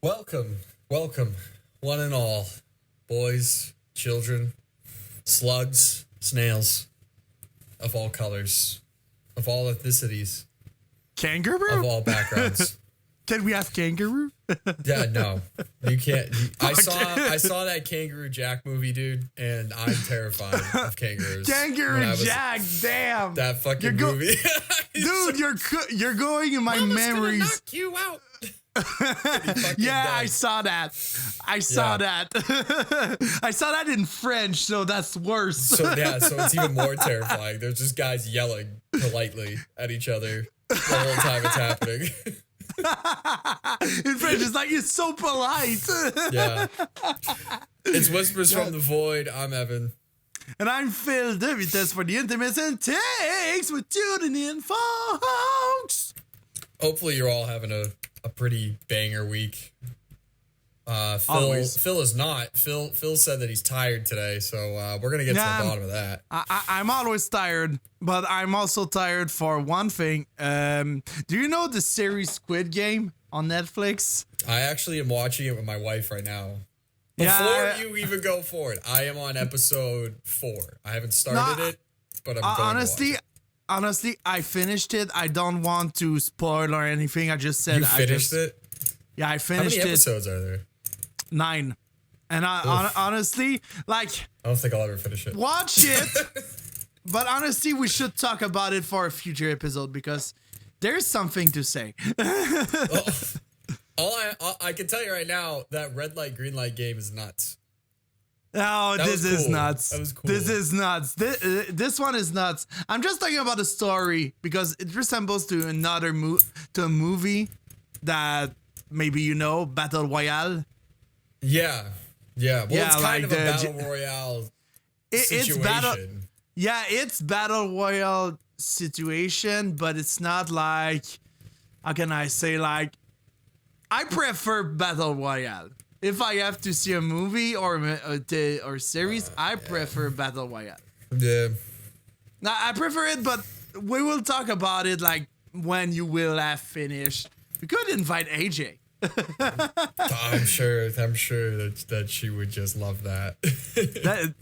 Welcome, one and all, boys, children, slugs, snails, of all colors, of all ethnicities, kangaroo, of all backgrounds. Can we have kangaroo? Yeah, no, you can't. I saw that Kangaroo Jack movie, dude, and I'm terrified of kangaroos. Kangaroo Jack, damn that fucking movie, dude. You're going in my memories. Gonna knock you out. Yeah, I saw that. I saw that in French, so that's worse. So it's even more terrifying. There's just guys yelling politely at each other the whole time it's happening. In French, it's like, it's so polite. Yeah. It's Whispers from the Void. I'm Evan. And I'm Phil Devites for the Intimates and Takes. We're tuning in, folks. Hopefully you're all having a pretty banger week. Phil is not. Phil said that he's tired today, so we're going to get to the bottom of that. I'm always tired, but I'm also tired for one thing. Do you know the series Squid Game on Netflix? I actually am watching it with my wife right now. Before you even go forward, I am on episode 4. I haven't started it, but I'm going to watch it. Honestly, I finished it. I don't want to spoil or anything. I just said you finished it? Yeah, I finished it. How many episodes are there? 9. And honestly, like, I don't think I'll ever finish it. Watch it. But honestly, we should talk about it for a future episode because there's something to say. I can tell you right now, that red light, green light game is nuts. Oh, this is nuts. That was cool. This is nuts. This one is nuts. I'm just talking about the story because it resembles to a movie that maybe you know, Battle Royale. Yeah. Well, it's kind of a Battle Royale situation. It's Battle Royale situation, but it's not like, how can I say, like, I prefer Battle Royale. If I have to see a movie or series, I prefer Battle Royale. Yeah. Now, I prefer it, but we will talk about it like when you will have finished. We could invite AJ. I'm sure that she would just love that.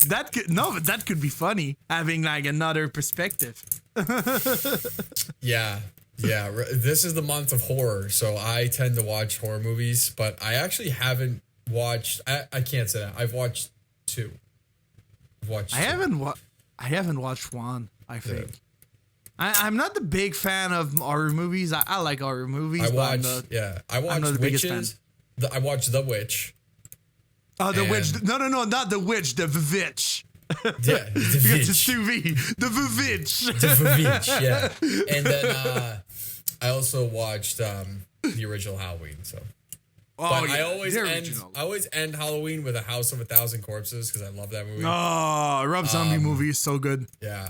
that could be funny, having like another perspective. Yeah. This is the month of horror, so I tend to watch horror movies, but I actually haven't watched. I can't say that. I've watched 2. I haven't watched one. I think. Yeah. I'm not the big fan of horror movies. I like horror movies. I watched Witches. I watched The Witch. Oh, The Witch. No, not The Witch. The Vivitch. Yeah, it's 2V. The Vivitch. The Vivitch, yeah. And then I also watched the original Halloween. So, I always end Halloween with A House of 1,000 Corpses because I love that movie. Oh, Rob Zombie movie is so good. Yeah,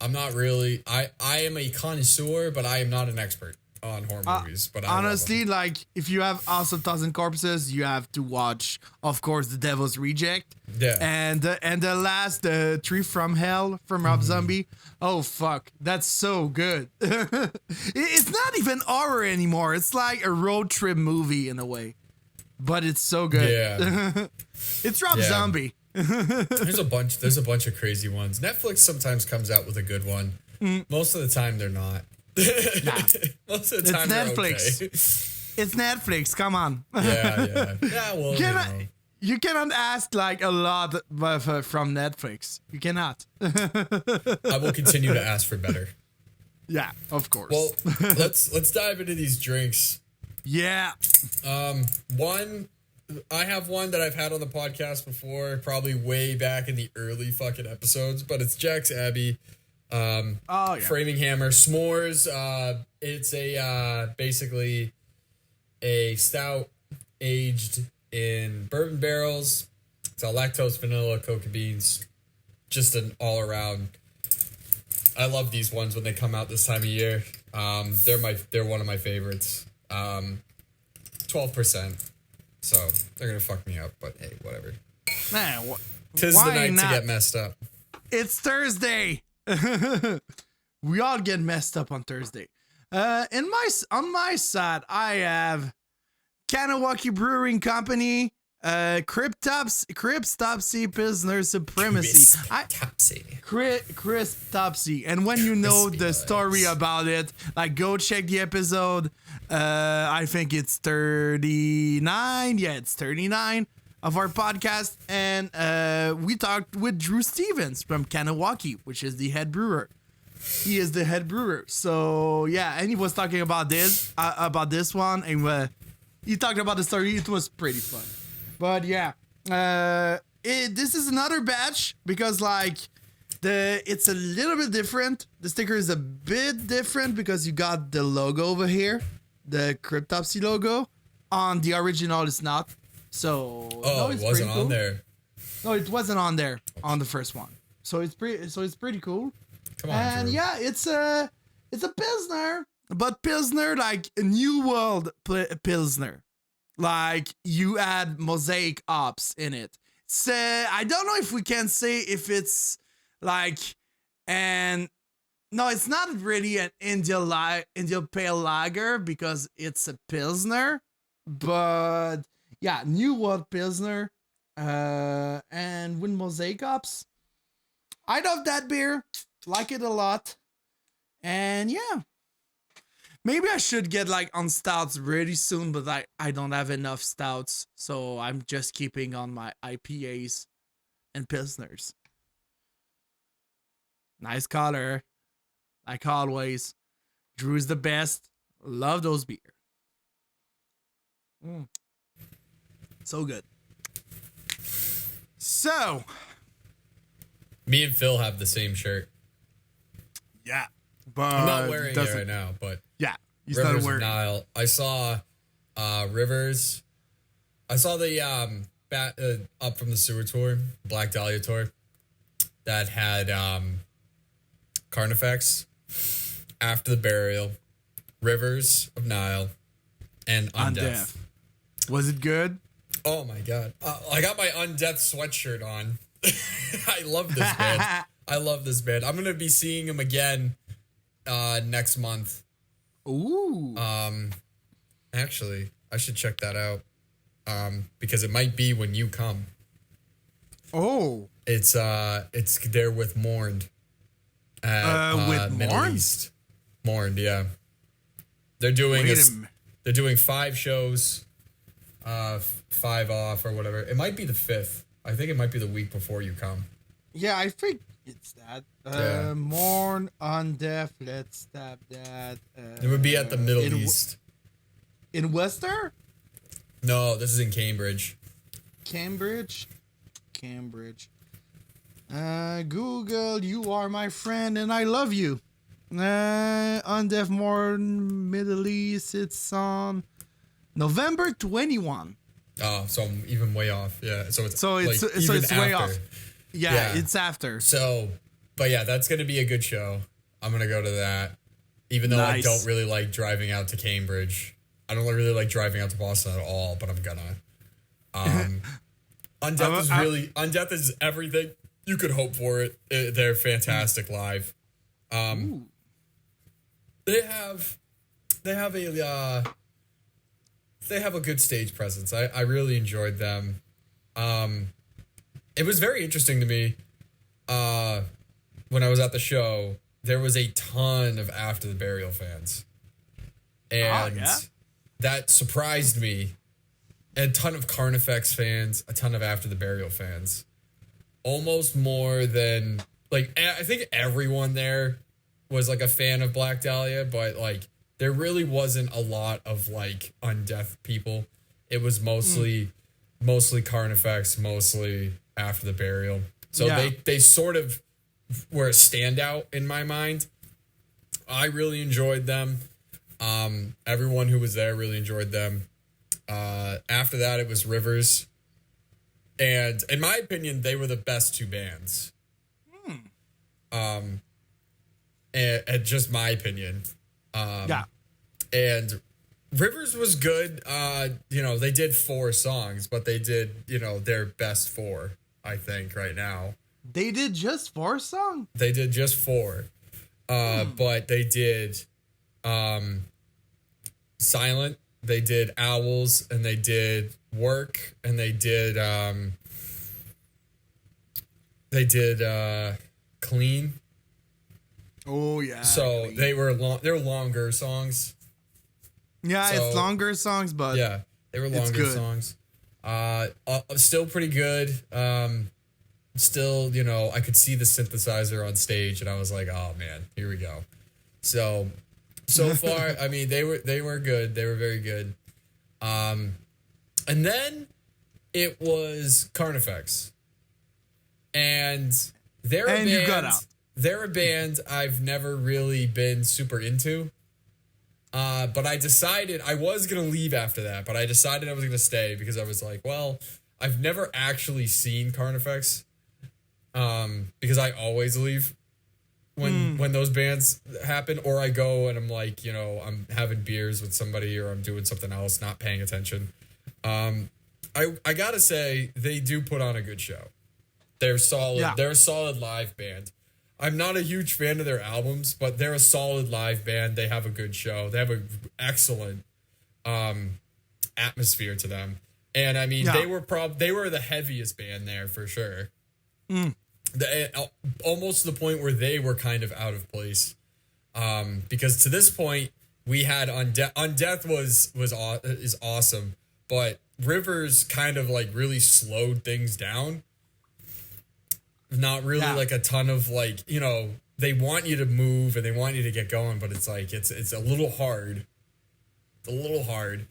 I'm not really. I am a connoisseur, but I am not an expert on horror movies. But honestly, like, if you have House of 1,000 Corpses, you have to watch, of course, The Devil's Reject. Yeah. And the last, Tree from Hell from Rob Zombie. Oh, fuck. That's so good. It's not even horror anymore. It's like a road trip movie in a way. But it's so good. Yeah. It's Rob Zombie. There's a bunch of crazy ones. Netflix sometimes comes out with a good one. Most of the time, they're not. Nah. Most of the time, it's Netflix. Okay. It's Netflix. Come on. Yeah. Well, you cannot ask like a lot from Netflix. You cannot. I will continue to ask for better. Yeah, of course. Well, let's dive into these drinks. Yeah. I have one that I've had on the podcast before, probably way back in the early fucking episodes, but it's Jack's Abbey. Framinghammer S'mores. It's basically a stout aged in bourbon barrels. It's all lactose, vanilla, cocoa beans. Just an all around. I love these ones when they come out this time of year. They're one of my favorites. 12%. So they're gonna fuck me up, but hey, whatever. Man, Tis the night to get messed up. It's Thursday. We all get messed up on Thursday. On my side, I have Kahnawake Brewing Company, Cryptopsy Pilsner Supremacy. Crisptopsy. And when you know the story about it, like go check the episode. I think it's 39. Yeah, it's 39 of our podcast. And we talked with Drew Stevens from Kahnawake, which is the head brewer. He is the head brewer. So yeah, and he was talking about this one, and he talked about the story. It was pretty fun. But yeah, this is another batch because like it's a little bit different. The sticker is a bit different because you got the logo over here, the Cryptopsy logo. On the original, it's not. So no, it wasn't on there. No, it wasn't on there on the first one. So it's pretty cool. Come on, and Drew. yeah, it's a Pilsner, but Pilsner like a New World Pilsner. Like you add mosaic hops in it. So I don't know if we can say if it's like no, it's not really an India Pale Lager because it's a Pilsner, but yeah, New World Pilsner, and with mosaic hops. I love that beer, like it a lot, and yeah. Maybe I should get like on stouts really soon, but I don't have enough stouts, so I'm just keeping on my IPAs and Pilsners. Nice color, like always. Drew's the best. Love those beer. So good. So, me and Phil have the same shirt. Yeah, but I'm not wearing it right now, but yeah, you Rivers started of wearing. Nile. I saw Rivers. I saw the Up from the Sewer tour, Black Dahlia tour, that had Carnifex, After the Burial, Rivers of Nile, and Undeath. Was it good? Oh my god! I got my Undeath sweatshirt on. I love this band. I love this band. I'm gonna be seeing them again next month. Ooh. Actually, I should check that out. Because it might be when you come. Oh. It's there with Mourned. With Middle Mourned? East. Mourned, yeah. They're doing they're doing 5 shows, 5 off or whatever. It might be the 5th. I think it might be the week before you come. Yeah, I think it's that. Yeah. Mourn, Undeath, let's stab that. It would be at the Middle East. In Worcester? No, this is in Cambridge. Cambridge. Google, you are my friend and I love you. Undeath Mourn, Middle East, it's on November 21. Oh, so I'm even way off. Yeah, so it's way off. Yeah, it's after. So, but yeah, that's going to be a good show. I'm going to go to that. Even though I don't really like driving out to Cambridge. I don't really like driving out to Boston at all, but I'm gonna. Undeath is everything you could hope for it. They're fantastic live. They have a good stage presence. I really enjoyed them. It was very interesting to me when I was at the show. There was a ton of After the Burial fans. And that surprised me. A ton of Carnifex fans, a ton of After the Burial fans. Almost more than, like, I think everyone there was, like, a fan of Black Dahlia, but, like, there really wasn't a lot of, like, Undeath people. It was mostly Carnifex, mostly After the Burial. So they sort of were a standout in my mind. I really enjoyed them. Everyone who was there really enjoyed them. After that, it was Rivers. And in my opinion, they were the best 2 bands. And just my opinion. And Rivers was good. They did 4 songs, but they did, their best 4, I think, right now. They did just 4 songs? They did just 4. But they did Silent, They did Owls, and they did Work, and they did Clean. Oh yeah. So Clean. they're longer songs. Yeah, So, it's longer songs, but yeah, they were longer songs. Still pretty good. Still, you know, I could see the synthesizer on stage, and I was like, oh man, here we go. So far, I mean, they were good. They were very good. And then it was Carnifex, and they're a band. You got out. They're a band I've never really been super into. But I decided I was going to leave after that, but I decided I was going to stay because I was like, well, I've never actually seen Carnifex, because I always leave when those bands happen, or I go and I'm like, you know, I'm having beers with somebody or I'm doing something else, not paying attention. I gotta say, they do put on a good show. They're solid. Yeah. They're a solid live band. I'm not a huge fan of their albums, but they're a solid live band. They have a good show. They have an excellent atmosphere to them. And I mean, they were the heaviest band there for sure. Almost to the point where they were kind of out of place. Because to this point, we had Undeath is awesome, but Rivers kind of like really slowed things down. Not really like a ton of like, you know, they want you to move and they want you to get going, but it's like it's a little hard. It's a little hard.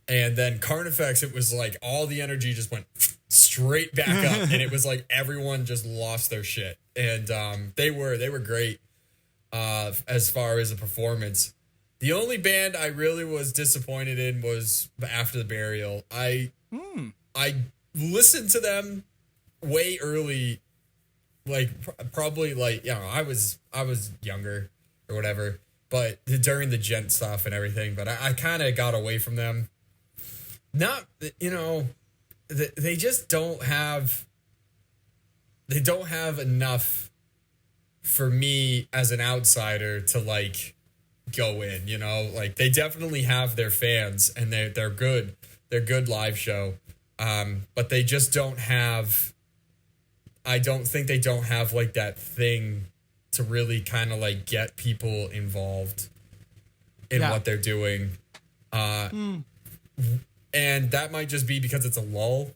And then Carnifex, it was like all the energy just went straight back up, and it was like everyone just lost their shit. And they were great as far as a performance. The only band I really was disappointed in was After the Burial. I listened to them way early. Like probably like, you know, I was younger or whatever, but during the gent stuff and everything, but I kind of got away from them. Not, you know, they just don't have enough for me as an outsider to like go in, you know, like they definitely have their fans and they're good. They're good live show. But they just don't have, I don't think they don't have like that thing to really kind of like get people involved in what they're doing. And that might just be because it's a lull.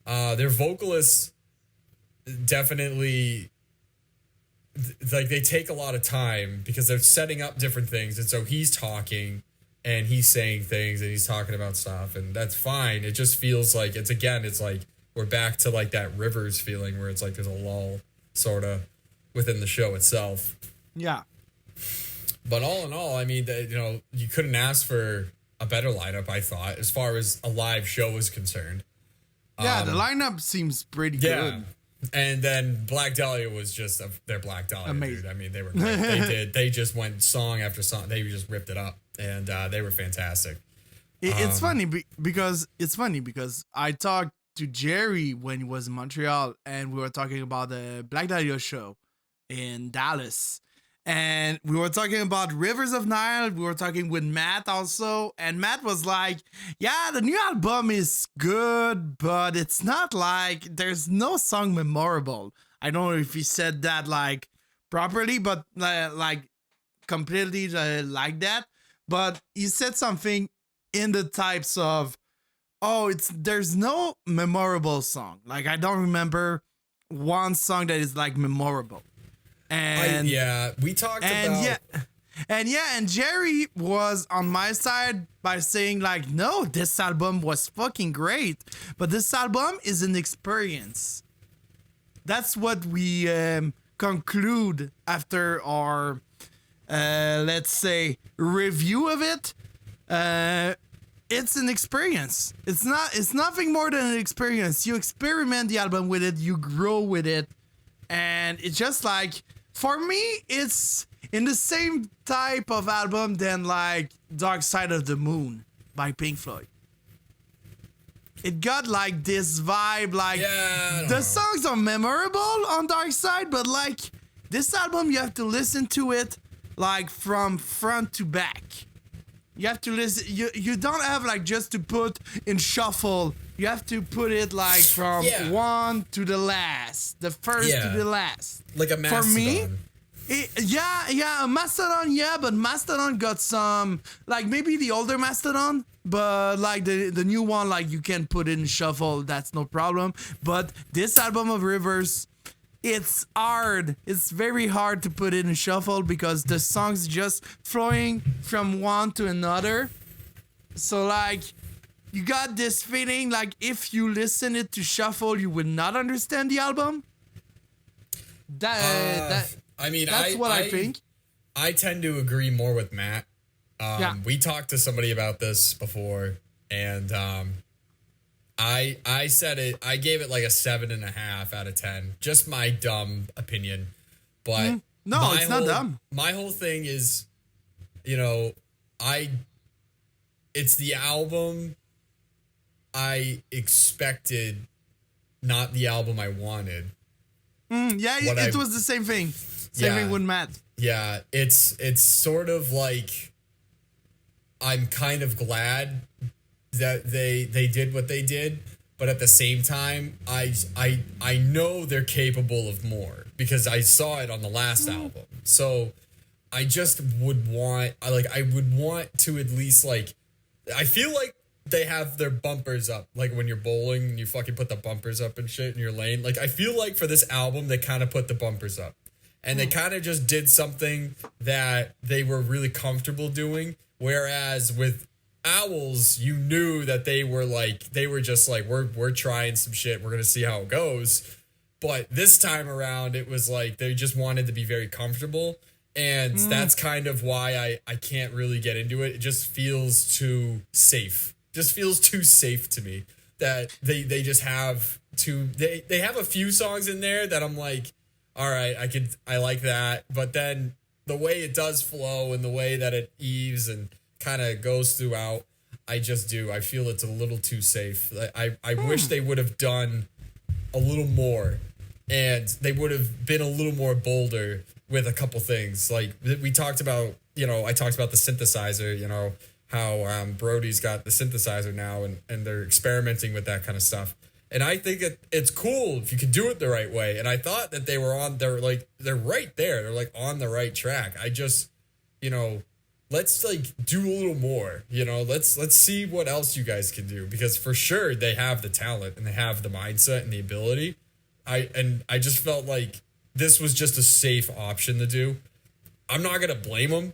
Their vocalists definitely, like, they take a lot of time because they're setting up different things. And so he's talking and he's saying things and he's talking about stuff, and that's fine. It just feels like it's like we're back to like that Rivers feeling where it's like there's a lull sort of within the show itself. Yeah. But all in all, I mean, you know, you couldn't ask for a better lineup, I thought, as far as a live show is concerned. Yeah, the lineup seems pretty good. And then Black Dahlia was just their Black Dahlia. Amazing. Dude. I mean, they were great. They just went song after song. They just ripped it up, and they were fantastic. It's funny because I talked to Jerry when he was in Montreal, and we were talking about the Black Dahlia show in Dallas. And we were talking about Rivers of Nile. We were talking with Matt also. And Matt was like, yeah, the new album is good, but it's not like, there's no song memorable. I don't know if he said that like properly, but like completely like that. But he said something in the types of, there's no memorable song. Like, I don't remember one song that is like memorable. And we talked about. And Jerry was on my side by saying like, no, this album was fucking great, but this album is an experience. That's what we conclude after our, let's say, review of it. It's an experience. It's nothing more than an experience. You experiment the album with it, you grow with it, and it's just like, for me, it's in the same type of album than like Dark Side of the Moon by Pink Floyd. It got like this vibe, like the songs are memorable on Dark Side, but like this album, you have to listen to it like from front to back. You have to listen. You don't have like just to put in shuffle. You have to put it like from one to the last, the first to the last. Like a Mastodon. For me, a Mastodon, but Mastodon got some, like maybe the older Mastodon, but like the new one, like you can put it in shuffle, that's no problem. But this album of Rivers, it's hard. It's very hard to put it in shuffle because the song's just flowing from one to another. So like, you got this feeling like if you listen it to shuffle, you would not understand the album. That's what I think. I tend to agree more with Matt. We talked to somebody about this before, and I said it. I gave it like a 7.5 out of 10. Just my dumb opinion, but no, it's not dumb. My whole thing is, it's the album I expected, not the album I wanted. It was the same thing. Same thing with Matt. Yeah, it's sort of like I'm kind of glad that they did what they did, but at the same time, I know they're capable of more because I saw it on the last album. So I just would want I would want to at least I feel like they have their bumpers up, like when you're bowling and you fucking put the bumpers up and shit in your lane. Like I feel like for this album they kind of put the bumpers up. And they kind of just did something that they were really comfortable doing. Whereas with Owls, you knew that they were just like, we're trying some shit. We're going to see how it goes. But this time around, it was like they just wanted to be very comfortable. And that's kind of why I can't really get into it. It just feels too safe. Just feels too safe to me that they just have they have a few songs in there that I'm like, all right, I like that. But then the way it does flow and the way that it eaves and kind of goes throughout, I feel it's a little too safe. I wish they would have done a little more and they would have been a little more bolder with a couple things. Like we talked about, I talked about the synthesizer, how Brody's got the synthesizer now and they're experimenting with that kind of stuff. And I think it's cool if you can do it the right way. And I thought that they're right there. They're like on the right track. I just, let's do a little more, let's see what else you guys can do, because for sure they have the talent and they have the mindset and the ability. I just felt like this was just a safe option to do. I'm not going to blame them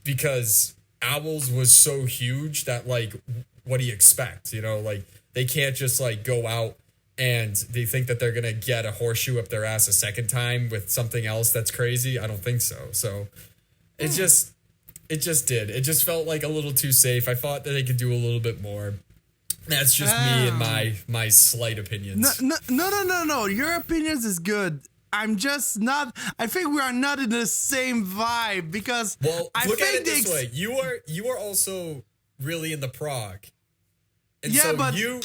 because Owls was so huge that what do you expect? They can't just go out and they think that they're going to get a horseshoe up their ass a second time with something else that's crazy. I don't think so. So it just did. It just felt like a little too safe. I thought that they could do a little bit more. That's just me and my slight opinions. No. Your opinions is good. I'm just not. I think we are not in the same vibe because. Well, look at it this way. You are also really in the prog. And yeah, so but you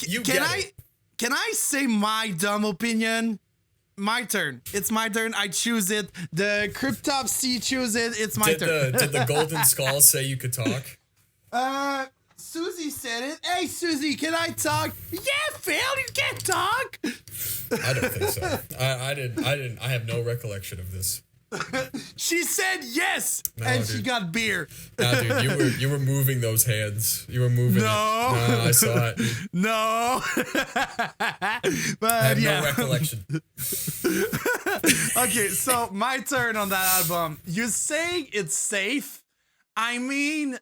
can I say my dumb opinion? My turn. It's my turn. I choose it. The Cryptopsy choose it. It's my turn. Did the Golden Skull say you could talk? Susie said it. Hey, Susie, can I talk? Yeah, Phil, you can't talk. I don't think so. I didn't. I have no recollection of this. She said yes, she got beer. Nah, dude, you were moving those hands. You were moving. No, I saw it. No, but I have no recollection. Okay, so my turn on that album. You're saying it's safe. I mean,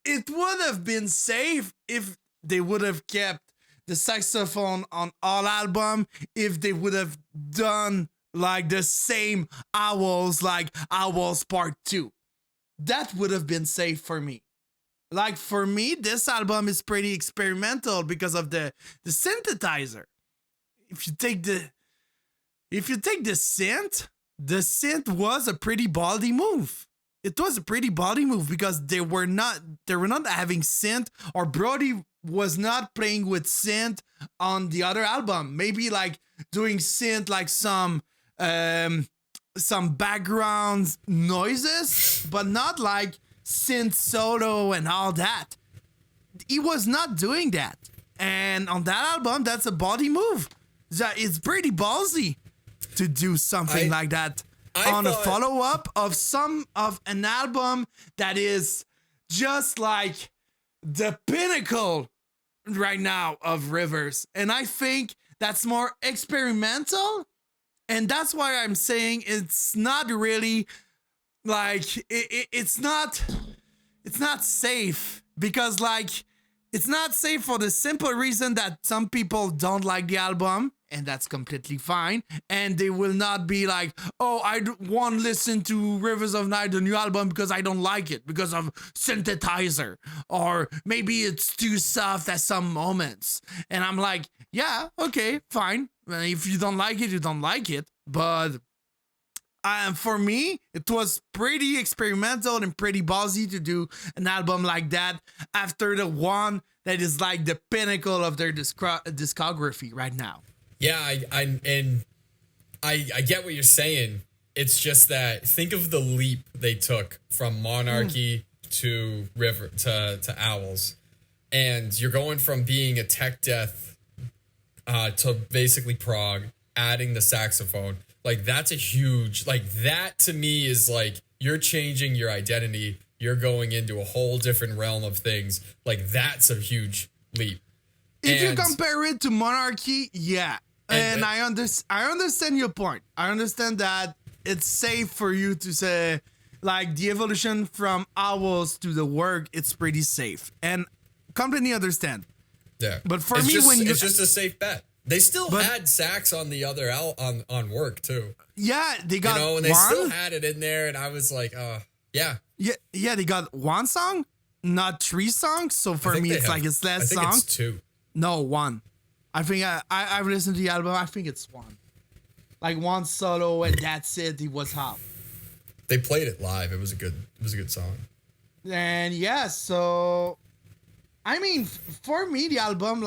it would have been safe if they would have kept the saxophone on all album. If they would have done the same Owls, like Owls Part 2. That would have been safe for me. For me, this album is pretty experimental because of the synthesizer. If you take the synth was a pretty ballsy move. It was a pretty ballsy move because they were not having synth, or Brody was not playing with synth on the other album. Maybe doing synth some background noises, but not synth solo and all that. He was not doing that. And on that album, that's a body move. It's pretty ballsy to do something like that on a follow-up of an album that is just like the pinnacle right now of Rivers. And I think that's more experimental. And that's why I'm saying it's not really like it's not safe, because like it's not safe for the simple reason that some people don't like the album, and that's completely fine. And they will not be like, oh, I won't listen to Rivers of Night, the new album, because I don't like it because of synthesizer, or maybe it's too soft at some moments. And I'm like, yeah, okay, fine. If you don't like it, you don't like it. But for me, it was pretty experimental and pretty ballsy to do an album like that after the one that is like the pinnacle of their discography right now. Yeah, I get what you're saying. It's just that think of the leap they took from Monarchy to River to Owls, and you're going from being a tech death to basically prog, adding the saxophone. Like that's a huge, like that to me is like you're changing your identity. You're going into a whole different realm of things. Like that's a huge leap. If you compare it to Monarchy, yeah. And I understand your point. I understand that it's safe for you to say, like, the evolution from Owls to the work, it's pretty safe. And completely understand. Yeah. But for it's me, just, when it's just a safe bet. They still had sax on the other on work too. Yeah, they got and they still had it in there, and I was like, yeah. Yeah, they got one song, not 3 songs. So for me, it's like it's less songs. I think it's 2. No, 1. I think I've listened to the album. I think it's 1. Like 1 solo, and that's it. It was hot. They played it live. It was a good song. And yeah, so I mean, for me, the album,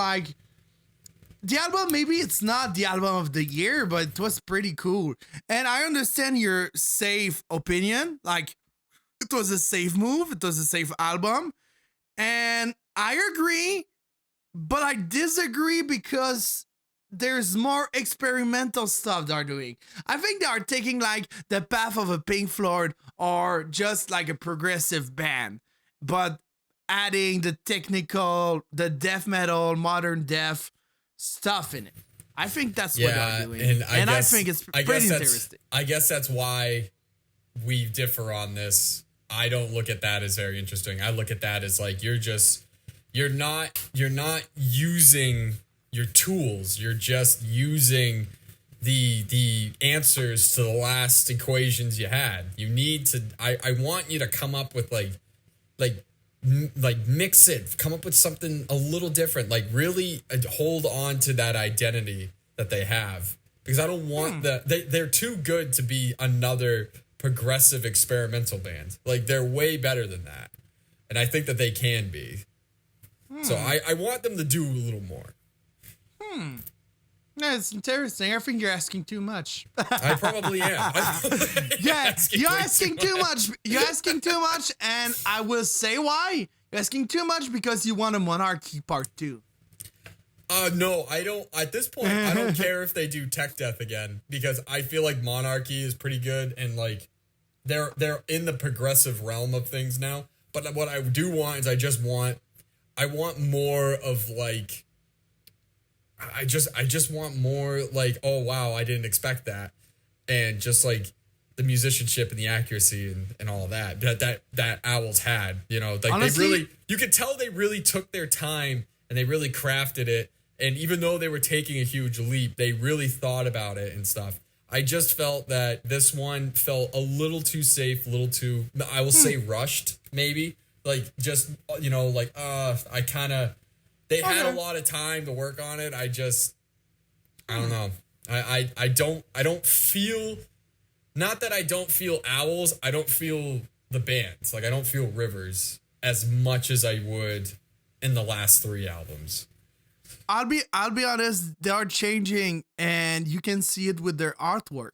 maybe it's not the album of the year, but it was pretty cool. And I understand your safe opinion. Like, it was a safe move. It was a safe album. And I agree, but I disagree because there's more experimental stuff they're doing. I think they are taking, like, the path of a Pink Floyd or just, like, a progressive band, but adding the technical, the death metal, modern death stuff in it. I think that's what they're doing. And I think it's pretty interesting. I guess that's why we differ on this. I don't look at that as very interesting. I look at that as like you're not using your tools. You're just using the answers to the last equations you had. You need to I want you to come up with like mix it, come up with something a little different, like really hold on to that identity that they have, because I don't want they're too good to be another progressive experimental band. Like they're way better than that, and I think that they can be. So I want them to do a little more. Yeah, it's interesting. I think you're asking too much. I probably am. You're asking too much. You're asking too much, and I will say why. You're asking too much because you want a Monarchy Part 2. No, I don't. At this point, I don't care if they do tech death again, because I feel like Monarchy is pretty good, and like they're in the progressive realm of things now. But what I do want is I want more of like. I just want more like, oh wow, I didn't expect that, and just like the musicianship and the accuracy and all that Owls had, you know, like honestly, you could tell they really took their time and they really crafted it, and even though they were taking a huge leap, they really thought about it and stuff. I just felt that this one felt a little too safe, a little too, I will say rushed, maybe, like just, you know, like they had a lot of time to work on it. I don't know. I don't feel, not that I don't feel Owls, I don't feel the bands. Like I don't feel Rivers as much as I would in the last 3 albums. I'll be honest, they are changing, and you can see it with their artwork.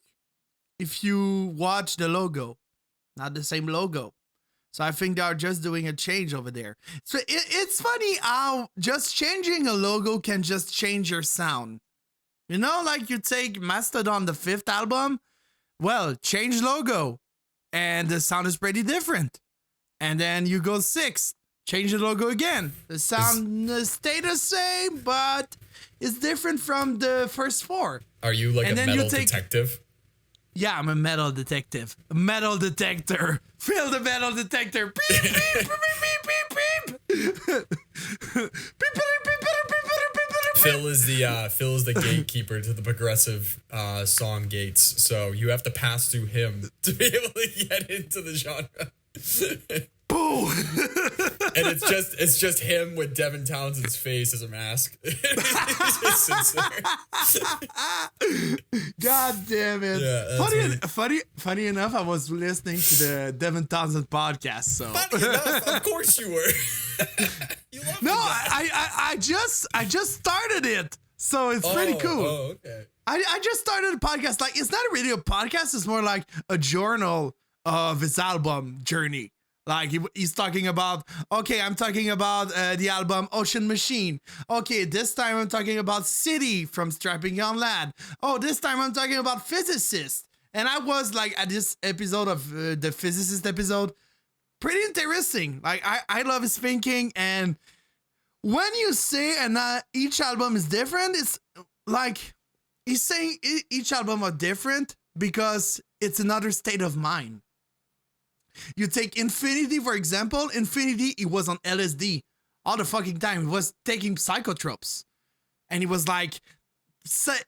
If you watch the logo, not the same logo. So I think they're just doing a change over there. So it's funny how just changing a logo can just change your sound. You know, like you take Mastodon, the 5th album, well, change logo, and the sound is pretty different. And then you go 6th, change the logo again. The sound stay the same, but it's different from the first 4. Are you like a metal detective? Yeah, I'm a metal detective. A metal detector. Fill the metal detector. Beep, beep, beep, beep, beep, beep. Phil is the gatekeeper to the progressive song gates. So you have to pass through him to be able to get into the genre. Boo! And it's just him with Devin Townsend's face as a mask. He just sits there. God damn it! Yeah, funny enough, I was listening to the Devin Townsend podcast. So funny enough, of course you were. You love no, I just started it, so it's pretty cool. Oh, okay. I just started a podcast. Like, it's not really a podcast; it's more like a journal of his album journey. Like he's talking about, okay, I'm talking about the album Ocean Machine. Okay, this time I'm talking about City from Strapping Young Lad. Oh, this time I'm talking about Physicist. And I was like, at this episode of the Physicist episode, pretty interesting. Like I love his thinking. And when you say each album is different, it's like he's saying each album are different because it's another state of mind. You take Infinity, for example. Infinity, he was on LSD all the fucking time. He was taking psychotropes. And he was like,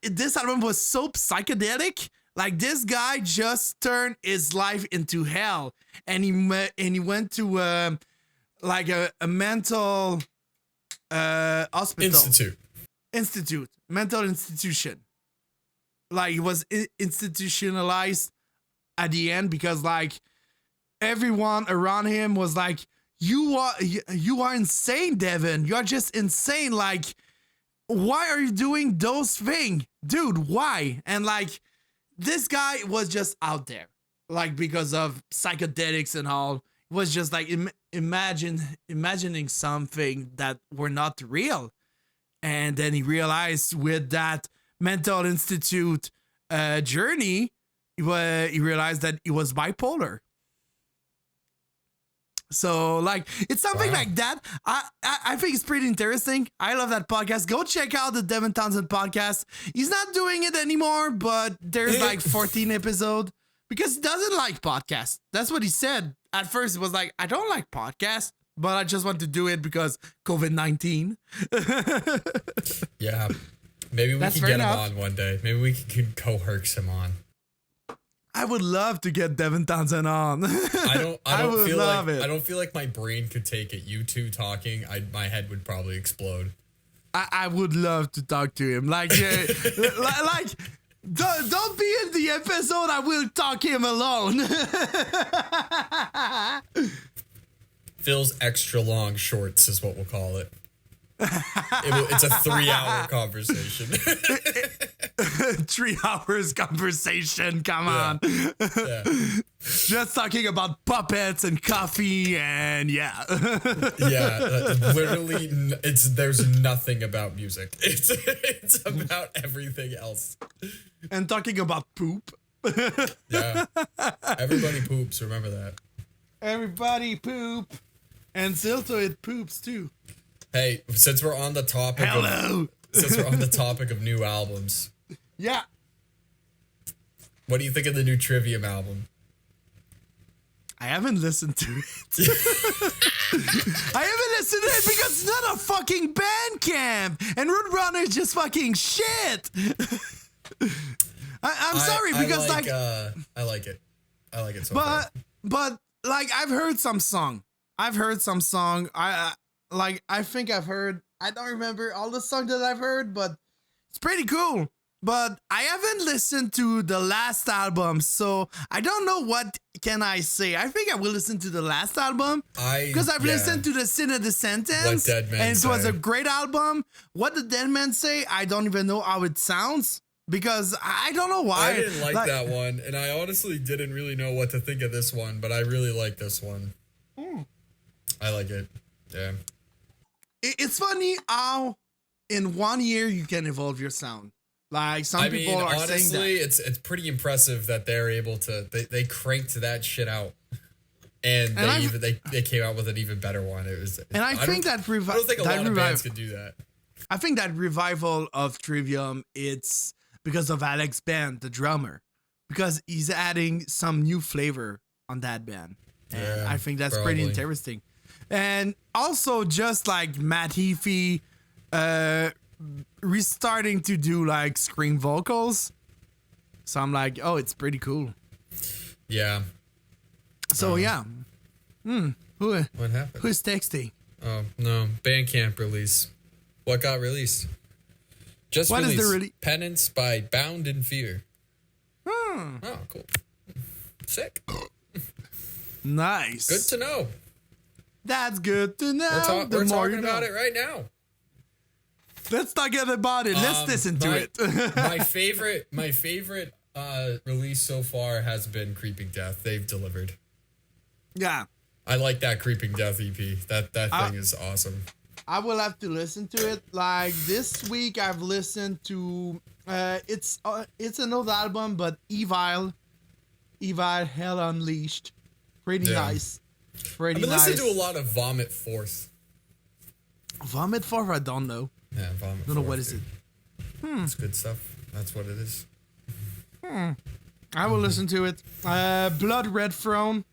this album was so psychedelic. Like, this guy just turned his life into hell. And he went to like a mental hospital. Mental institution. Like, he was institutionalized at the end because, like, everyone around him was like, you are insane, Devin. You're just insane. Like, why are you doing those things? Dude, why? And like, this guy was just out there. Like, because of psychedelics and all. It was just like imagining something that were not real. And then he realized with that mental institute journey, he realized that he was bipolar. So, like, it's something like that. I think it's pretty interesting. I love that podcast. Go check out the Devin Townsend podcast. He's not doing it anymore, but there's like 14 episodes because he doesn't like podcasts. That's what he said. At first, it was like, I don't like podcasts, but I just want to do it because COVID-19. Yeah. Maybe we can get him on one day. Maybe we could coerce him on. I would love to get Devin Townsend on. I don't feel like my brain could take it. You two talking, my head would probably explode. I would love to talk to him. Like, like don't be in the episode. I will talk him alone. Phil's extra long shorts is what we'll call it. It's a 3-hour conversation. 3 hours conversation. Come on. Yeah. Just talking about puppets and coffee and yeah. Literally, there's nothing about music. It's about everything else. And talking about poop. Yeah. Everybody poops. Remember that. Everybody poop. And Siltoid poops too. Hey, since we're on the topic of new albums. Yeah. What do you think of the new Trivium album? I haven't listened to it. I haven't listened to it because it's not a fucking Bandcamp. And Roadrunner is just fucking shit. I'm sorry because I like it. I like it so far. But like I've heard some song. I think I've heard, I don't remember all the songs that I've heard, but it's pretty cool. But I haven't listened to the last album, so I don't know what can I say. I think I will listen to the last album because I've listened to the Sin of the Sentence, and it was a great album. What the Dead Men Say, I don't even know how it sounds because I don't know why. I didn't like that one, and I honestly didn't really know what to think of this one, but I really like this one. I like it. Yeah. It's funny how in 1 year you can evolve your sound. Like some people are honestly, saying that. it's pretty impressive that they're able to they cranked that shit out, and they came out with an even better one. It was, and I think that I don't think a lot of bands could do that. I think that revival of Trivium, it's because of Alex Band, the drummer, because he's adding some new flavor on that band, and I think that's pretty interesting. And also, just like Matt Heafy, restarting to do like scream vocals, so I'm like, oh, it's pretty cool. Yeah. So yeah. What happened? Who's texting? Oh no, Bandcamp release. What got released? Just what released. Is the Penance by Bound in Fear. Oh, cool. Sick. Nice. Good to know. That's good to know. We're talking about it right now. Let's not get about it. Let's listen to it. my favorite release so far has been Creeping Death. They've delivered. Yeah. I like that Creeping Death EP. That thing is awesome. I will have to listen to it. Like this week I've listened to it's an old album, but Evil Hell Unleashed. Pretty nice. Pretty nice. I've been listening to a lot of Vomit Forth. Vomit Forth, I don't know. Yeah, Vomit Forth. I don't know what is it. It's good stuff. That's what it is. I will listen to it. Blood Red Throne.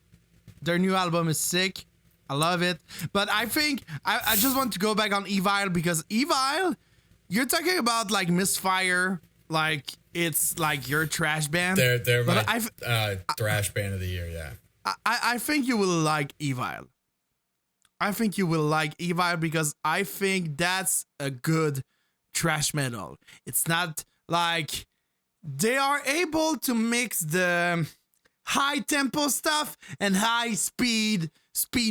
Their new album is sick. I love it. But I think I just want to go back on Evil because Evil, you're talking about like Misfire, like it's like your trash band. They're my thrash band of the year, yeah. I think you will like Evil. I think you will like Evil because I think that's a good thrash metal. It's not like they are able to mix the high tempo stuff and high speed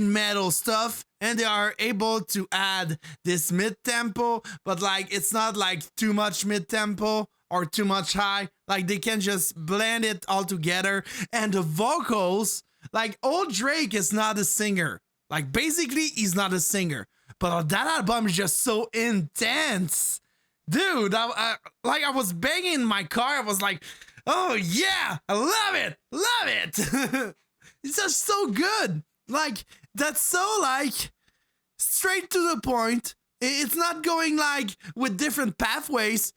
metal stuff, and they are able to add this mid tempo, but like it's not like too much mid tempo or too much high. Like they can just blend it all together. And the vocals, like old Drake is not a singer. Like basically he's not a singer, but that album is just so intense, dude. I was banging in my car. I was like, oh yeah, I love it. It's just so good. Like that's so like straight to the point. It's not going like with different pathways.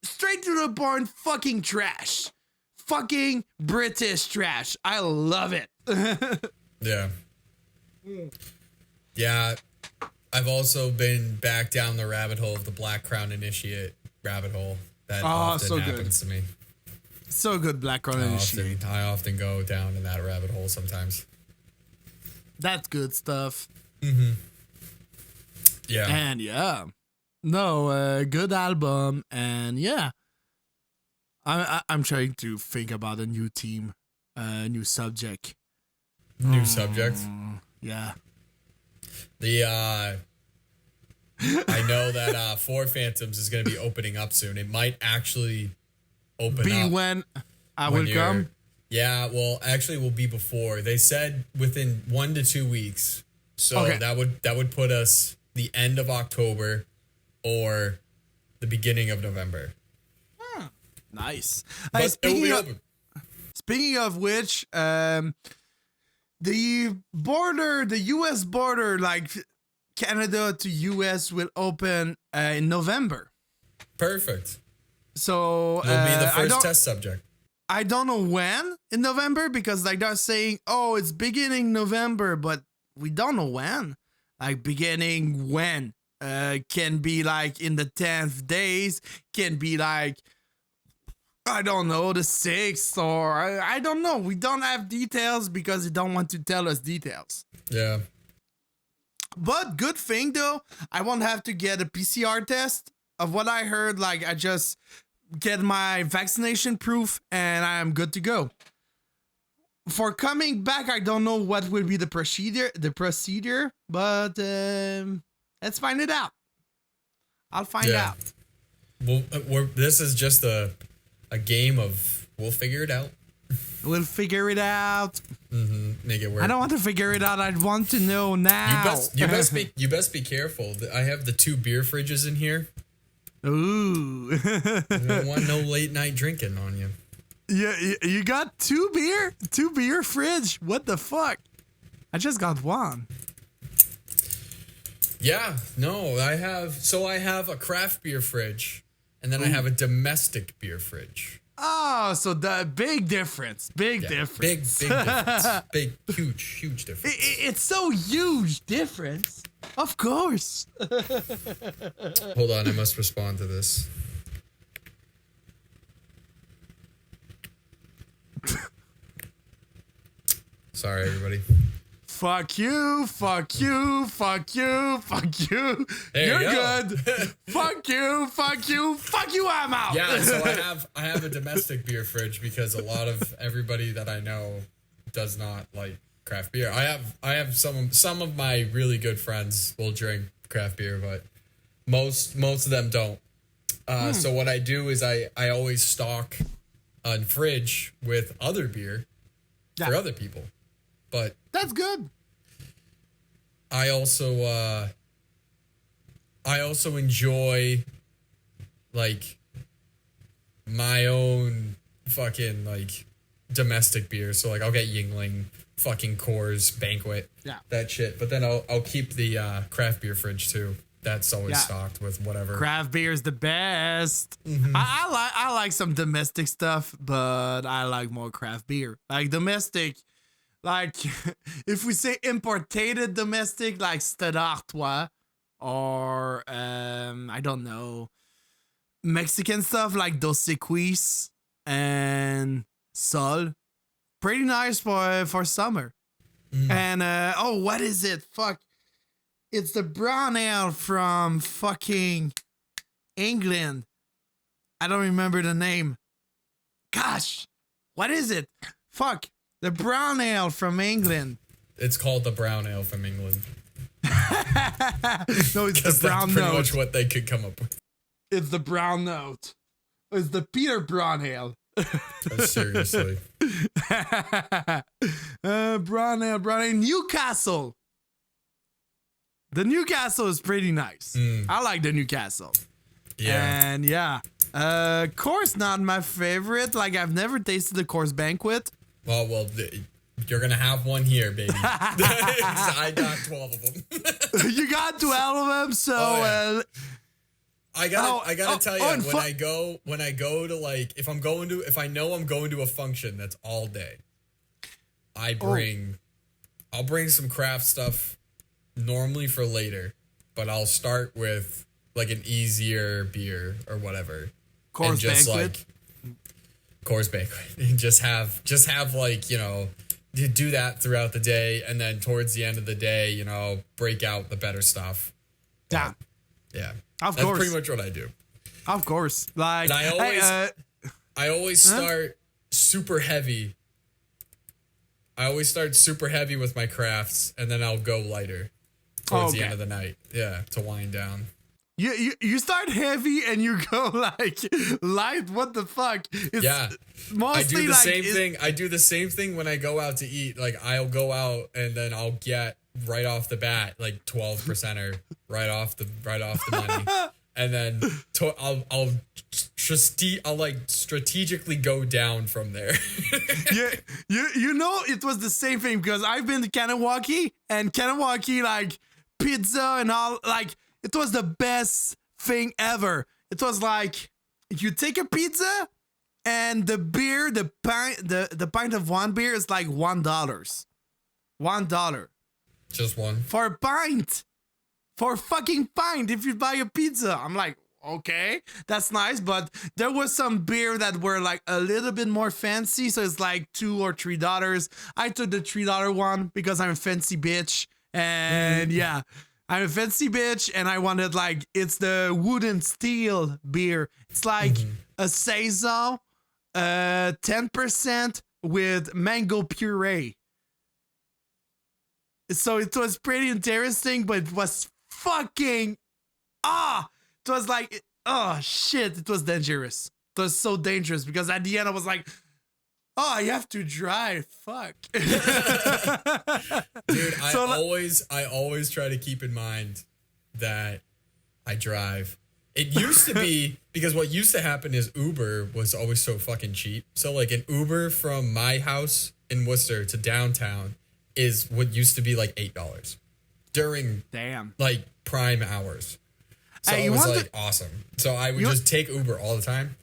Straight to the point. Fucking trash. Fucking British trash. I love it. Yeah. Yeah. I've also been back down the rabbit hole of the Black Crown Initiate rabbit hole. That often happens to me. So good, Black Crown Initiate. I often go down in that rabbit hole sometimes. That's good stuff. Mm-hmm. Yeah. And yeah. No, good album. And yeah. I'm trying to think about a new team, new subject. New subject? Yeah. I know that Four Phantoms is going to be opening up soon. It might actually open up. When I will come? Yeah, well, actually, it will be before. They said within 1 to 2 weeks. So okay. that would put us the end of October or the beginning of November. Nice. Speaking of which, the U.S. border, like Canada to U.S. will open in November. Perfect. So you'll be the first test subject. I don't know when in November because like they're saying, oh, it's beginning November, but we don't know when. Like beginning when can be like in the 10th days, can be like, I don't know, the 6th or I don't know. We don't have details because they don't want to tell us details. Yeah. But good thing though, I won't have to get a PCR test. Of what I heard, like I just get my vaccination proof and I am good to go. For coming back, I don't know what will be the procedure, but let's find it out. I'll find out. Well, this is just a game of we'll figure it out. We'll figure it out. Mm-hmm. make it work. I don't want to figure it out. I want to know now. You best be careful. I have the 2 beer fridges in here. Ooh. I don't want no late night drinking on you. Yeah, you got 2 beer fridge. What the fuck? I just got 1. Yeah, no, I have a craft beer fridge, and then I have a domestic beer fridge. Oh, so the big difference. Big difference. Big difference. Big, huge difference. It's so huge difference. Of course. Hold on, I must respond to this. Sorry, everybody. Fuck you, fuck you, fuck you, fuck you. There You're you go. good. Fuck you, fuck you, fuck you, I'm out. Yeah, so I have a domestic beer fridge because a lot of everybody that I know does not like craft beer. I have some of my really good friends will drink craft beer, but most of them don't. So what I do is I always stock a fridge with other beer for other people. But that's good. I also enjoy like my own fucking like domestic beer. So like I'll get Yingling, fucking Coors, Banquet, that shit. But then I'll keep the craft beer fridge too. That's always stocked with whatever. Craft beer is the best. Mm-hmm. I like some domestic stuff, but I like more craft beer. Like domestic. Like, if we say imported domestic, like Stade Artois, or, I don't know, Mexican stuff like Dos Equis and Sol. Pretty nice for summer. And, what is it? Fuck. It's the brown ale from fucking England. I don't remember the name. Gosh, what is it? Fuck. The brown ale from England. It's called the brown ale from England. No, it's the brown that's pretty note. much what they could come up with. It's the brown note. It's the Peter Brown ale. Seriously. Brown ale. Newcastle. The Newcastle is pretty nice. I like the Newcastle. Yeah. And Coors not my favorite. Like I've never tasted the Coors Banquet. Well, you're gonna have one here, baby. I got 12 of them. You got 12 of them, so I gotta tell you, when I go to like, if I know I'm going to a function that's all day, I'll bring some craft stuff normally for later, but I'll start with like an easier beer or whatever. Coors Banquet. Coors Banquet. And just have like, you know, do that throughout the day, and then towards the end of the day, you know, break out the better stuff. Yeah. Yeah. Of That's course. pretty much what I do. Of course. Like And I always start super heavy. I always start super heavy with my crafts, and then I'll go lighter towards the end of the night. Yeah, to wind down. You start heavy and you go like light. What the fuck? It's mostly I do the same thing. I do the same thing when I go out to eat. Like I'll go out and then I'll get right off the bat like 12%er right off the money, and then I'll like strategically go down from there. you know it was the same thing because I've been to Kahnawake, and Kahnawake like pizza and all, like it was the best thing ever. It was like you take a pizza and the beer, the pint of one beer is like $1. $1. Just one. For a pint. For a fucking pint if you buy a pizza. I'm like, okay, that's nice, but there was some beer that were like a little bit more fancy, so it's like $2 or $3. I took the $3 one because I'm a fancy bitch, and I'm a fancy bitch, and I wanted like, it's the wood and steel beer. It's like a saison, 10% with mango puree. So it was pretty interesting, but it was fucking, it was like, oh shit, it was dangerous. It was so dangerous because at the end I was like, Oh, I have to drive. Fuck. Dude, I always try to keep in mind that I drive. It used to be, because what used to happen is Uber was always so fucking cheap. So like an Uber from my house in Worcester to downtown is what used to be like $8 during like prime hours. So it was like awesome. So I would just take Uber all the time.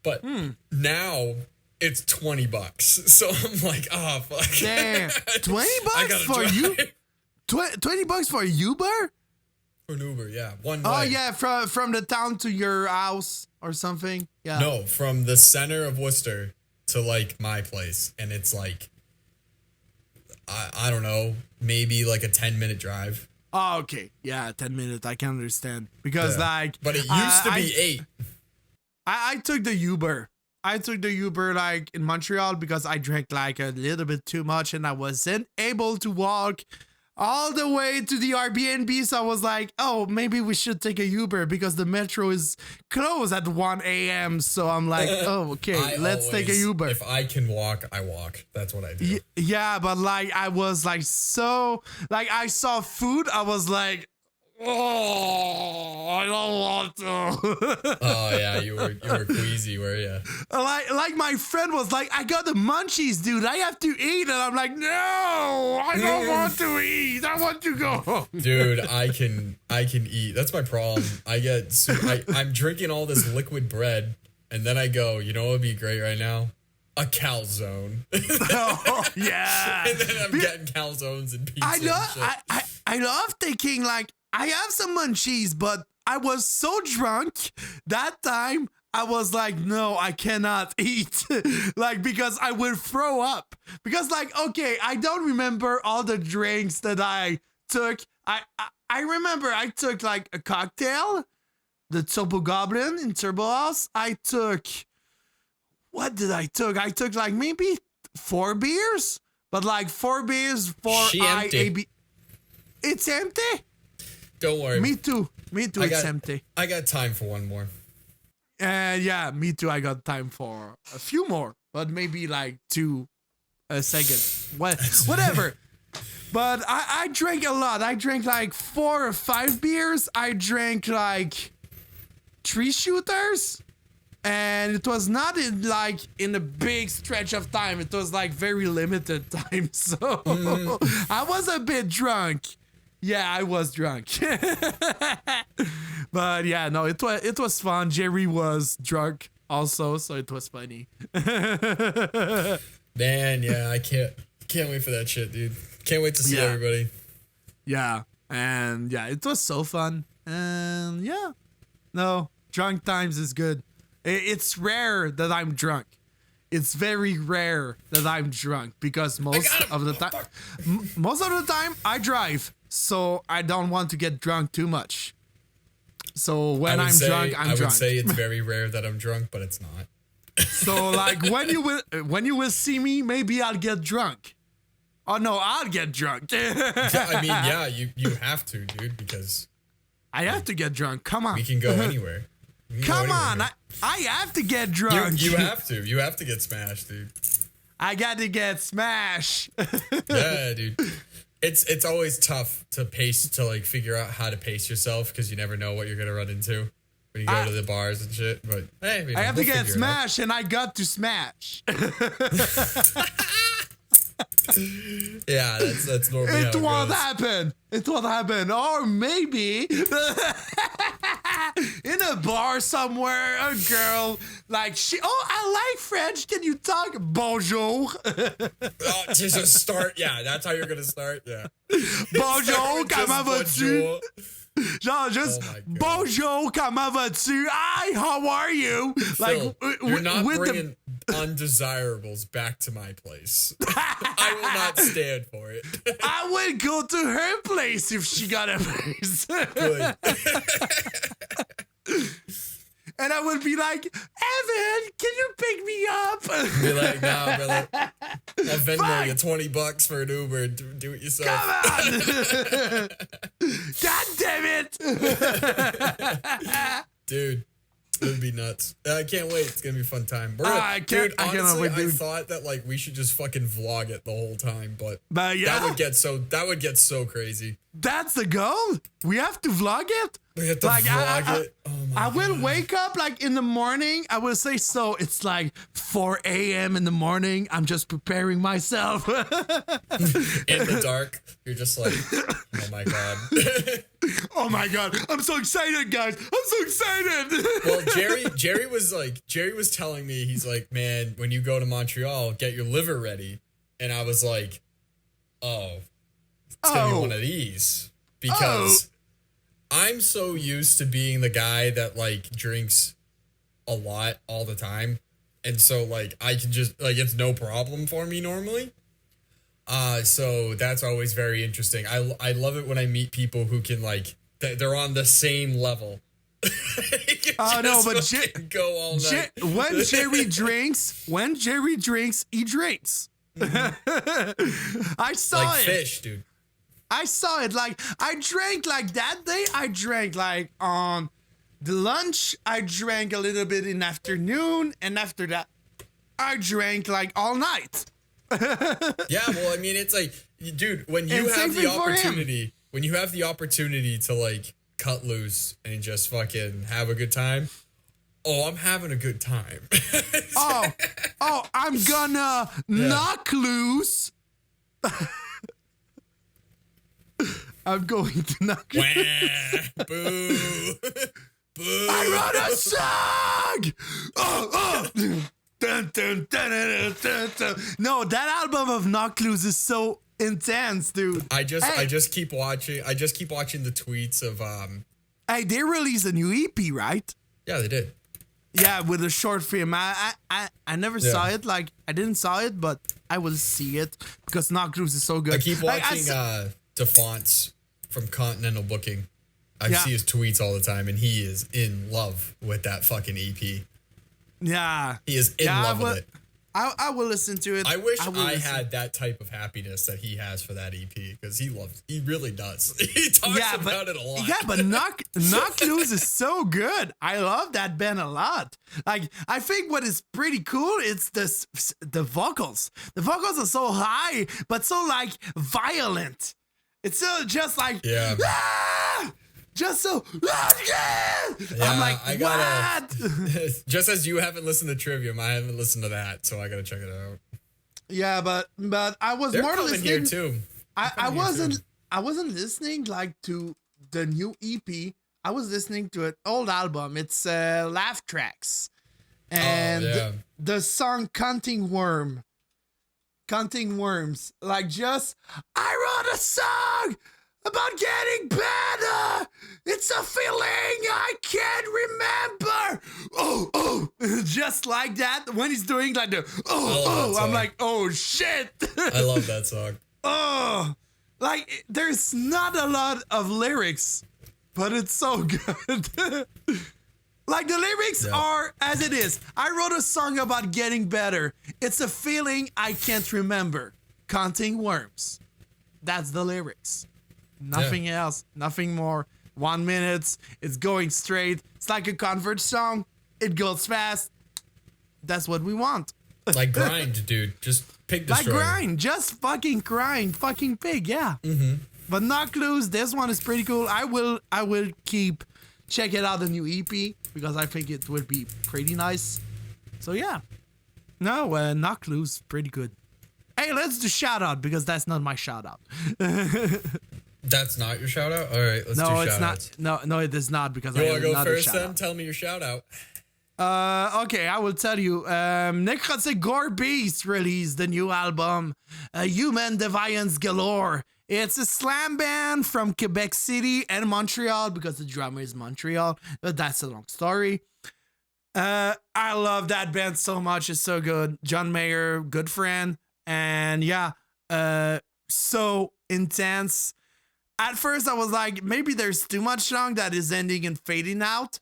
But now it's $20. So I'm like, oh fuck. Damn. $20 for you? $20 for Uber? For an Uber, yeah. One way. Oh yeah, from the town to your house or something. Yeah. No, from the center of Worcester to like my place. And it's like I don't know, maybe like a 10-minute drive. Oh, okay. Yeah, 10 minutes. I can understand. Because like... But it used to be 8. I took the Uber. I took the Uber like in Montreal because I drank like a little bit too much and I wasn't able to walk all the way to the Airbnb. So I was like, oh, maybe we should take a Uber because the metro is closed at 1 a.m. So I'm like, oh, okay, let's take a Uber. If I can walk, I walk. That's what I do. Yeah, but like I was like so like I saw food. I was like, oh, I don't want to. Oh yeah, you were queasy, were you? Like my friend was like, I got the munchies, dude. I have to eat, and I'm like, no, I don't want to eat. I want to go. Dude, I can eat. That's my problem. I'm drinking all this liquid bread, and then I go, you know what would be great right now? A calzone. Oh yeah. And then I'm getting calzones and pizza. I love taking like. I have some munchies, but I was so drunk that time. I was like, no, I cannot eat. Like, because I would throw up. Because like, okay, I don't remember all the drinks that I took. I remember I took like a cocktail, the Turbo Goblin in Turbo House. What did I took? I took like maybe 4 beers, but like 4 beers for IAB. It's empty? Don't worry. Me too. It's empty. I got time for one more. Yeah, me too. I got time for a few more, but maybe like 2 a second. Whatever. But I drank a lot. I drank like 4 or 5 beers. I drank like 3 shooters. And it was not in a big stretch of time. It was like very limited time. So I was a bit drunk. Yeah, I was drunk. But yeah, no, it was fun. Jerry was drunk also, so it was funny. Man, yeah, I can't wait for that shit, dude. Can't wait to see everybody. Yeah, and yeah, it was so fun. And yeah, no, drunk times is good. It's rare that I'm drunk. It's very rare that I'm drunk because most of the time I drive. So I don't want to get drunk too much. So when I'm drunk, I'm drunk. I would say it's very rare that I'm drunk, but it's not. So like when you will see me, maybe I'll get drunk. Oh no, I'll get drunk. I mean, yeah, you have to, dude, because I have to get drunk. Come on. We can go anywhere. Come on, I have to get drunk. You have to. You have to get smashed, dude. I got to get smashed. Yeah, dude. It's always tough to like figure out how to pace yourself because you never know what you're gonna run into when you go to the bars and shit. But hey, I have to get smashed, and I got to smash. Yeah, that's normally it won't happen. It won't happen. Or maybe in a bar somewhere, a girl like I like French. Can you talk bonjour? Just start. Yeah, that's how you're gonna start. Yeah. Bonjour, comment vas-tu? Genre juste bonjour, comment vas-tu? Hi, how are you? Phil, you're not bringing undesirables back to my place. I will not stand for it. I would go to her place if she got a place. Good. And I would be like, Evan, can you pick me up? Be like, nah, brother. I'll Venmo you $20 for an Uber. Do it yourself. Come on. God damn it. Dude, It'd be nuts. I can't wait. It's gonna be a fun time. Dude, honestly, I thought that like we should just fucking vlog it the whole time, but yeah, that would get so crazy. That's the goal. We have to vlog it. We have to vlog it. Oh my I will God. wake up like in the morning. I will say so. It's like 4 a.m. in the morning. I'm just preparing myself. In the dark, you're just like, oh my God. Oh my God. I'm so excited, guys. I'm so excited. Well, Jerry was telling me, he's like, man, when you go to Montreal, get your liver ready. And I was like, oh, it's gonna be one of these. Because I'm so used to being the guy that like drinks a lot all the time. And so like I can just like it's no problem for me normally. So that's always very interesting. I love it when I meet people who can like they're on the same level. Oh no, but go all night. When Jerry drinks, he drinks. I saw like it. Fish, dude. I saw it. Like I drank like that day. I drank like on the lunch. I drank a little bit in afternoon, and after that, I drank like all night. Yeah, well, I mean, it's like, dude, when you have the opportunity to like cut loose and just fucking have a good time. Oh, I'm having a good time. I'm gonna knock loose. I'm going to knock loose. Boo. Boo. I wrote a song! Dun, dun, dun, dun, dun, dun. No, that album of Knock Loose is so intense, dude. I just keep watching the tweets of Hey, they released a new EP, right? Yeah, they did. Yeah, with a short film. I never saw it. Like I didn't saw it, but I will see it because Knock Loose is so good. I keep watching DeFonts from Continental Booking. I see his tweets all the time, and he is in love with that fucking EP. Yeah. He is in love with it. I will listen to it. I wish I had that type of happiness that he has for that EP, because he really does. He talks about it a lot. Yeah, but Knock Loose is so good. I love that band a lot. Like, I think what is pretty cool is the vocals. The vocals are so high, but so like violent. It's so just like just so I'm like, what? Just as you haven't listened to Trivium, I haven't listened to that, so I gotta check it out. Yeah, but I was They're more coming listening here too. I wasn't listening like to the new EP. I was listening to an old album. It's Laugh Tracks, and the song Counting Worms. Like, just I wrote a song about getting better. It's a feeling I can't remember. Oh, just like that. When he's doing like the I'm like, oh shit. I love that song. Oh, like there's not a lot of lyrics, but it's so good. Like the lyrics are as it is. I wrote a song about getting better. It's a feeling I can't remember. Counting worms. That's the lyrics. Nothing else, nothing more. 1 minute, it's going straight. It's like a convert song. It goes fast. That's what we want. Like grind, dude. Just pig destroyer. Like grind, just fucking grind, fucking pig, yeah. Mm-hmm. But Knock Loose, this one is pretty cool. I will keep check it out, the new EP, because I think it would be pretty nice. So yeah, no, Knock Loose, pretty good. Hey, let's do shout out because that's not my shout out. That's not your shout out? All right, let's do shout outs. No, it is not, because you I want to go first then? Out. Tell me your shout out. Okay, I will tell you. Necrotic Gore Beast released the new album, Human Deviance Galore. It's a slam band from Quebec City and Montreal, because the drummer is Montreal, but that's a long story. I love that band so much. It's so good. John Mayer, good friend. And yeah, so intense. At first I was like, maybe there's too much song that is ending and fade out.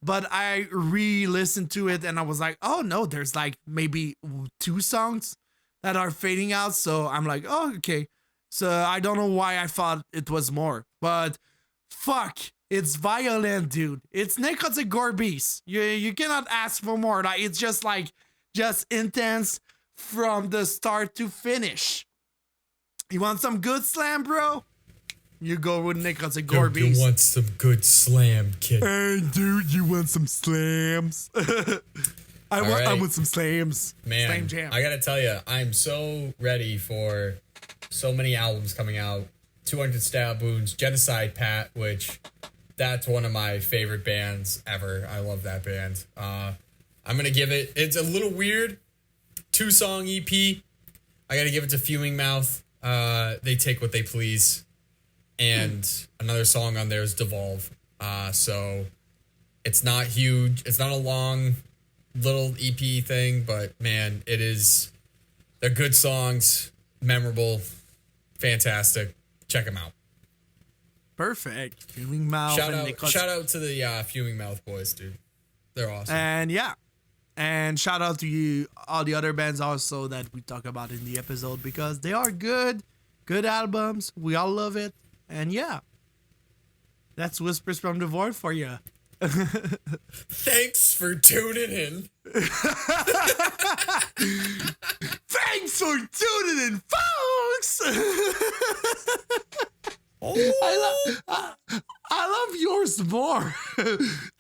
But I re-listened to it and I was like, oh no, there's like maybe 2 songs that are fading out. So I'm like, oh, okay. So I don't know why I thought it was more, but fuck, It's violent, dude. It's Nicotine Gorbis. You cannot ask for more. Like, it's just intense from the start to finish. You want some good slam, bro? You go with Nicotine Gorbis. You want some good slam, kid. Hey, dude, you want some slams? I want some slams. Man, Slam jam. I gotta tell you, I'm so ready for so many albums coming out. 200 Stab Wounds, Genocide Pat, which that's one of my favorite bands ever. I love that band. I'm gonna give it's a little weird. 2-song EP. I gotta give it to Fuming Mouth. They Take What They Please. And another song on there is Devolve. So it's not huge. It's not a long little EP thing, but man, they're good songs, memorable, fantastic. Check them out. Perfect. Fuming Mouth. Shout out to the Fuming Mouth boys, dude. They're awesome. And shout out to you, all the other bands also that we talk about in the episode, because they are good albums. We all love it. And yeah, that's Whispers from the Void for you. Thanks for tuning in. Thanks for tuning in, folks. I love yours more.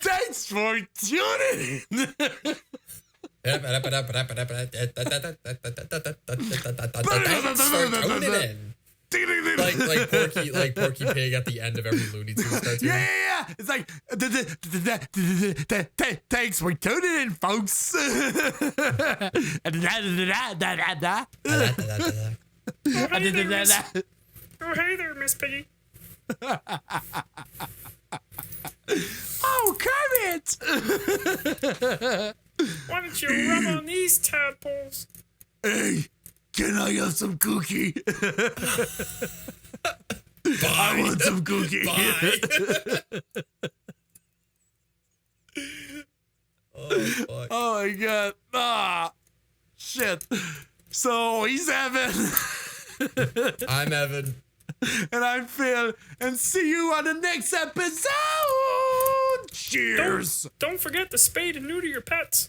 Thanks for tuning in. Thanks for tuning in. Like Porky Pig at the end of every Looney Tunes cartoon. Yeah. It's like, thanks for tuning in, folks. Oh, hey there, Miss Piggy. Oh, Kermit! Why don't you rub on these tadpoles? Hey, can I have some cookie? I want some cookie. Oh, fuck. Oh, my God. Ah, shit. So, he's Evan. I'm Evan. And I'm Phil. And see you on the next episode. Cheers. Don't forget to spay and neuter your pets.